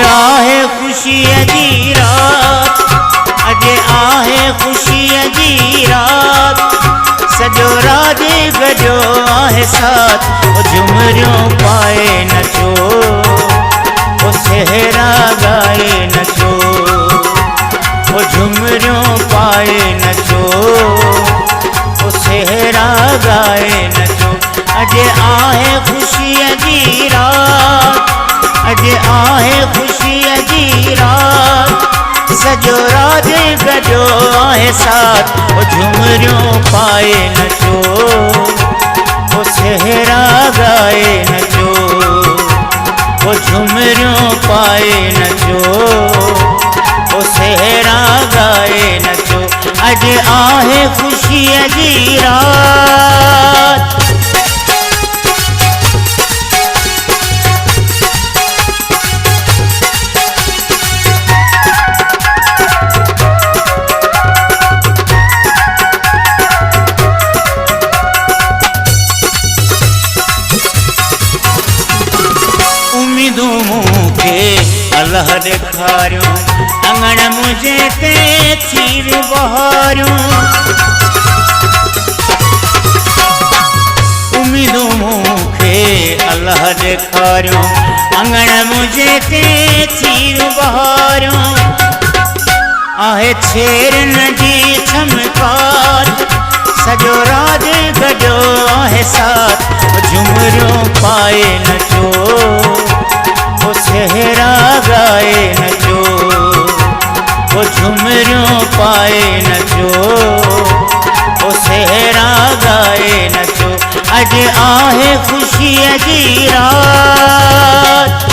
आहे खुशी जी रात, अॼु आहे खुशी जी रात, सॼो राज गजो आहे साथ, झुमरियूं पाए नचो, सेहरा गाए नचो, झुमरियूं पाए नचो, सेहरा गाए नचो। अॼु आहे खुशी जी रात, अॼु आहे खुशी जी रात, सॼो राज गजो आहे साथ, झुमरियूं पाए नचो, सेहरा गाए नचो, झुमरियूं पाए नचो, सेहरा गाए नचो। अॼु आहे खुशी जी रात। उम्मीदूं मूंखे अल्लाह ॾेखारियूं, अंगण मुंहिंजे ते चीर बहारियूं, उम्मीदूं मूंखे अल्लाह ॾेखारियूं, अंगण मुंहिंजे ते चीर बहारियूं, आहे छेरनि जी छमकार, सॼो राज गजो आहे साथ, झुमरियूं पाए नचो, सेहरा गाए नचो, झुमरियूं पाए नचो, सेहरा गाए नचो। अॼु आहे खुशी जी रात।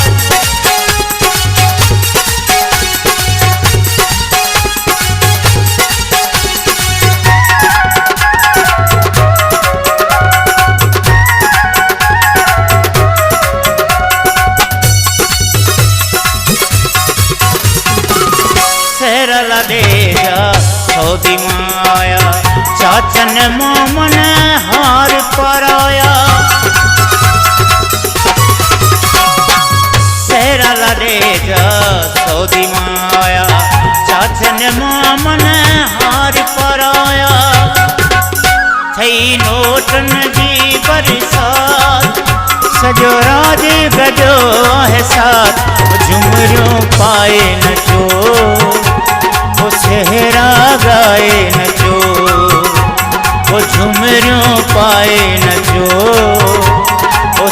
सेहरा दे जा सऊदी माया, चाचन मोमन हार पराया, सेहरा दे जा सऊदी माया, चाचन मोमन हार पराया, थई नोटन जी बरसात, सॼो राज गजो आहे साथ, झुमरियूं पाए नचो, सेहरा गाए नचो, झुमरियूं पाए नचो,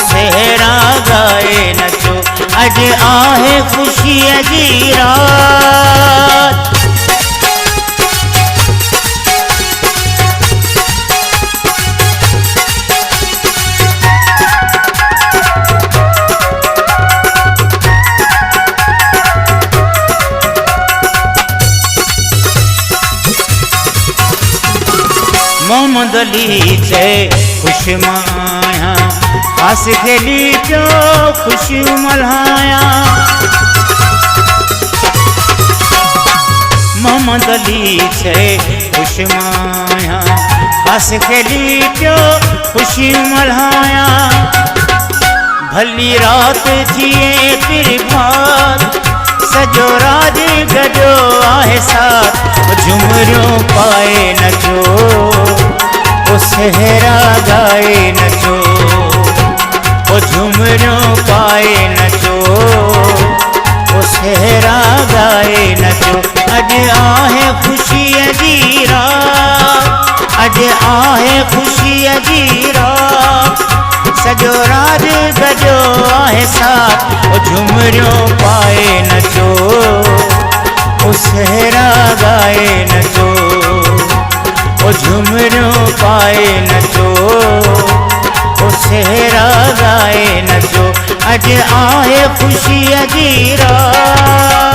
सेहरा गाए नचो। अॼु आहे खुशी जी रात। मोहम्मद अली चए खुश माया, आस खेली जो खुशी मल्हाया, मोहम्मद अली चए खुश माया, आस खेली जो खुशी मल्हाया, भली रात जिए फिर भात, सॼो राज गजो आहे साथ, झुमरियूं पाए नचो, सेहरा गाए नचो, झुमरियूं पाए नचो, सेहरा गाए नचो। अॼु आहे खुशी जी रात, अॼु आहे खुशी जी रात, सॼो राज गजो आहे साथ, झुमरियूं पाए नचो, सेहरा गाए नचो, झुमरियूं पाए नचो, सेहरा गाए नचो। अॼु आहे खुशी जी रात।